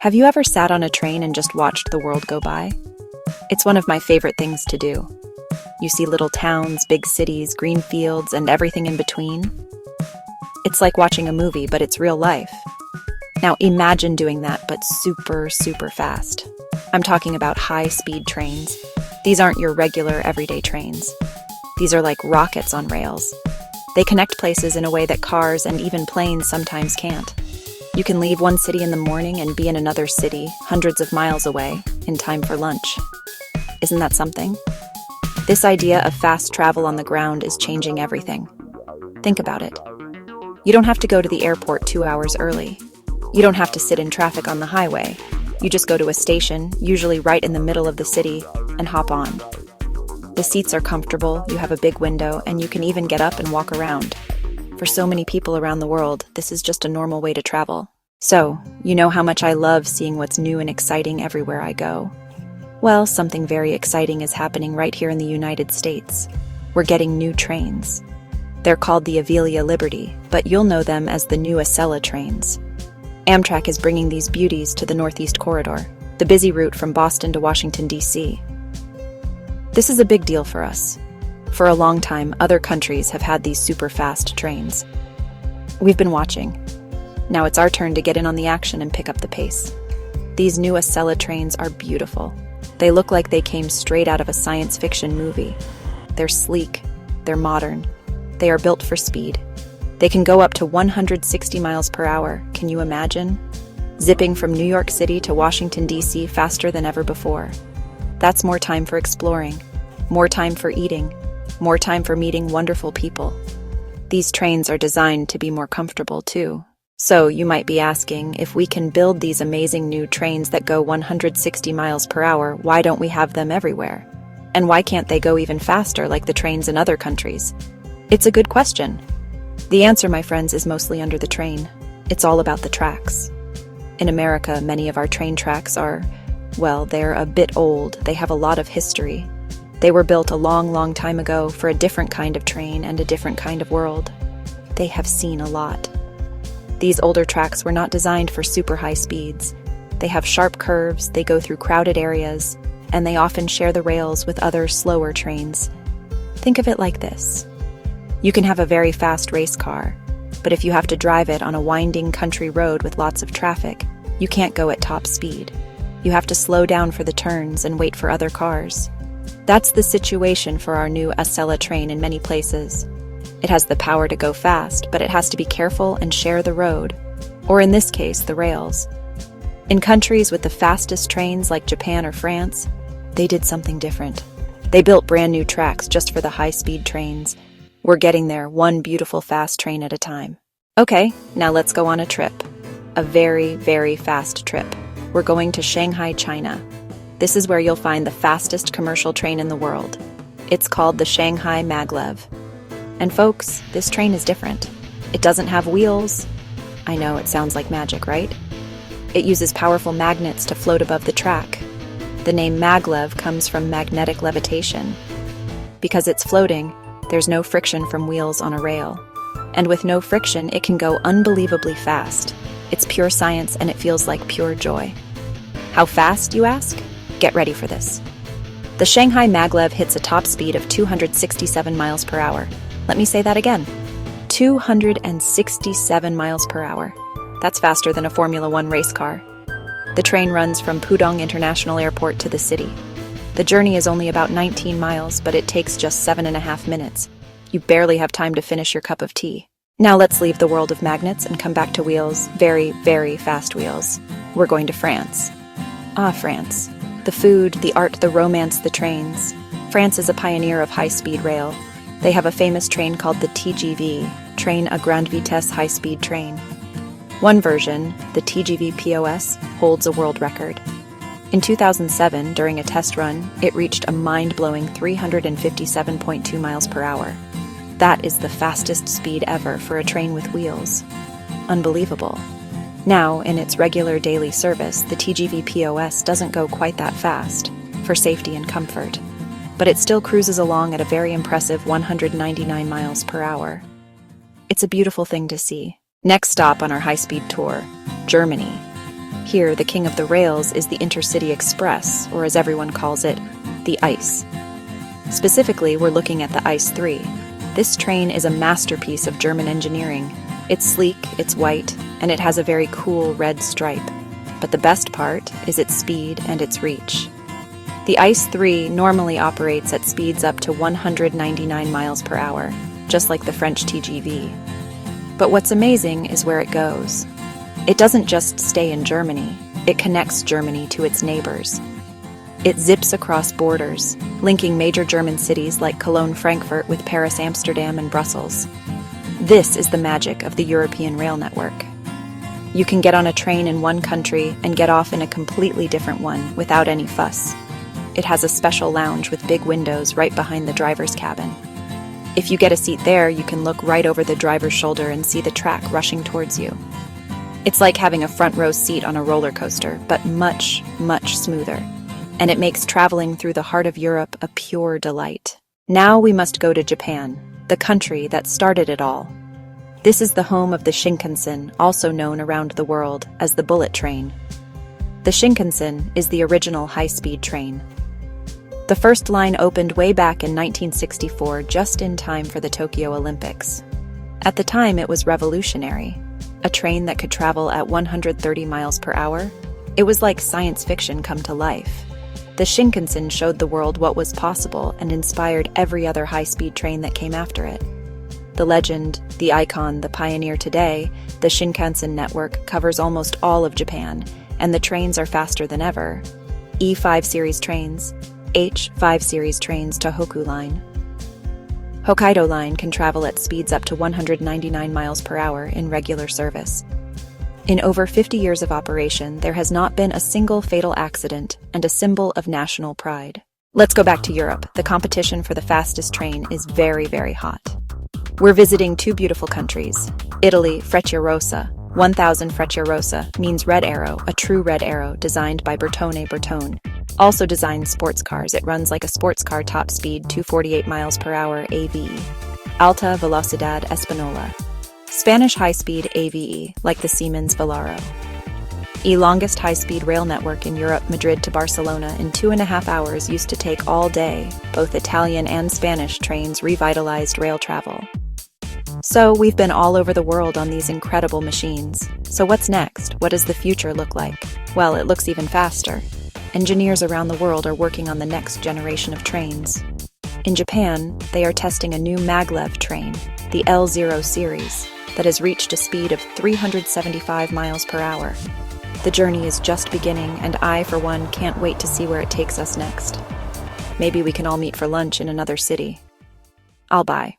Have you ever sat on a train and just watched the world go by? It's one of my favorite things to do. You see little towns, big cities, green fields, and everything in between. It's like watching a movie, but it's real life. Now imagine doing that, but super, super fast. I'm talking about high-speed trains. These aren't your regular, everyday trains. These are like rockets on rails. They connect places in a way that cars and even planes sometimes can't. You can leave one city in the morning and be in another city, hundreds of miles away, in time for lunch. Isn't that something? This idea of fast travel on the ground is changing everything. Think about it. You don't have to go to the airport 2 hours early. You don't have to sit in traffic on the highway. You just go to a station, usually right in the middle of the city, and hop on. The seats are comfortable, you have a big window, and you can even get up and walk around. For so many people around the world, this is just a normal way to travel. So, you know how much I love seeing what's new and exciting everywhere I go. Well, something very exciting is happening right here in the United States. We're getting new trains. They're called the Avelia Liberty, but you'll know them as the new Acela trains. Amtrak is bringing these beauties to the Northeast Corridor, the busy route from Boston to Washington, D.C. This is a big deal for us. For a long time, other countries have had these super fast trains. We've been watching. Now it's our turn to get in on the action and pick up the pace. These new Acela trains are beautiful. They look like they came straight out of a science fiction movie. They're sleek, they're modern, they are built for speed. They can go up to 160 miles per hour, can you imagine? Zipping from New York City to Washington, D.C. faster than ever before. That's more time for exploring, more time for eating, more time for meeting wonderful people. These trains are designed to be more comfortable too. So you might be asking, if we can build these amazing new trains that go 160 miles per hour, why don't we have them everywhere? And why can't they go even faster like the trains in other countries? It's a good question. The answer, my friends, is mostly under the train. It's all about the tracks. In America, many of our train tracks are, well, they're a bit old. They have a lot of history. They were built a long, long time ago for a different kind of train and a different kind of world. They have seen a lot. These older tracks were not designed for super high speeds. They have sharp curves, they go through crowded areas, and they often share the rails with other slower trains. Think of it like this. You can have a very fast race car, but if you have to drive it on a winding country road with lots of traffic, you can't go at top speed. You have to slow down for the turns and wait for other cars. That's the situation for our new Acela train in many places. It has the power to go fast, but it has to be careful and share the road, or in this case, the rails. In countries with the fastest trains like Japan or France, they did something different. They built brand new tracks just for the high-speed trains. We're getting there, one beautiful fast train at a time. Okay, now let's go on a trip. A very, very fast trip. We're going to Shanghai, China. This is where you'll find the fastest commercial train in the world. It's called the Shanghai Maglev. And folks, this train is different. It doesn't have wheels. I know, it sounds like magic, right? It uses powerful magnets to float above the track. The name maglev comes from magnetic levitation. Because it's floating, there's no friction from wheels on a rail. And with no friction, it can go unbelievably fast. It's pure science and it feels like pure joy. How fast, you ask? Get ready for this. The Shanghai Maglev hits a top speed of 267 miles per hour. Let me say that again. 267 miles per hour. That's faster than a Formula One race car. The train runs from Pudong International Airport to the city. The journey is only about 19 miles, but it takes just 7.5 minutes. You barely have time to finish your cup of tea. Now let's leave the world of magnets and come back to wheels, very, very fast wheels. We're going to France. Ah, France. The food, the art, the romance, the trains. France is a pioneer of high-speed rail. They have a famous train called the TGV, Train à Grande Vitesse High-Speed Train. One version, the TGV POS, holds a world record. In 2007, during a test run, it reached a mind-blowing 357.2 miles per hour. That is the fastest speed ever for a train with wheels. Unbelievable. Now, in its regular daily service, the TGV POS doesn't go quite that fast, for safety and comfort. But it still cruises along at a very impressive 199 miles per hour. It's a beautiful thing to see. Next stop on our high-speed tour, Germany. Here, the king of the rails is the Intercity Express, or as everyone calls it, the ICE. Specifically, we're looking at the ICE 3. This train is a masterpiece of German engineering. It's sleek, it's white, and it has a very cool red stripe. But the best part is its speed and its reach. The ICE 3 normally operates at speeds up to 199 miles per hour, just like the French TGV. But what's amazing is where it goes. It doesn't just stay in Germany, it connects Germany to its neighbors. It zips across borders, linking major German cities like Cologne, Frankfurt with Paris, Amsterdam, and Brussels. This is the magic of the European rail network. You can get on a train in one country and get off in a completely different one without any fuss. It has a special lounge with big windows right behind the driver's cabin. If you get a seat there, you can look right over the driver's shoulder and see the track rushing towards you. It's like having a front row seat on a roller coaster, but much, much smoother. And it makes traveling through the heart of Europe a pure delight. Now we must go to Japan, the country that started it all. This is the home of the Shinkansen, also known around the world as the bullet train. The Shinkansen is the original high-speed train. The first line opened way back in 1964, just in time for the Tokyo Olympics. At the time, it was revolutionary. A train that could travel at 130 miles per hour? It was like science fiction come to life. The Shinkansen showed the world what was possible and inspired every other high-speed train that came after it. The legend, the icon, the pioneer today, the Shinkansen network covers almost all of Japan, and the trains are faster than ever. E5 series trains, H5 series trains, Tohoku Line. Hokkaido Line can travel at speeds up to 199 miles per hour in regular service. In over 50 years of operation, there has not been a single fatal accident and a symbol of national pride. Let's go back to Europe. The competition for the fastest train is very, very hot. We're visiting two beautiful countries. Italy, Frecciarossa. 1000 Frecciarossa means red arrow, a true red arrow designed by Bertone. Also designed sports cars, it runs like a sports car top speed 248 miles per hour AVE. Alta Velocidad Española. Spanish high-speed AVE, like the Siemens Velaro. Longest high-speed rail network in Europe, Madrid to Barcelona in 2.5 hours used to take all day. Both Italian and Spanish trains revitalized rail travel. So we've been all over the world on these incredible machines. So what's next? What does the future look like? Well, it looks even faster. Engineers around the world are working on the next generation of trains. In Japan, they are testing a new maglev train, the L0 series, that has reached a speed of 375 miles per hour. The journey is just beginning, and I, for one, can't wait to see where it takes us next. Maybe we can all meet for lunch in another city. I'll buy.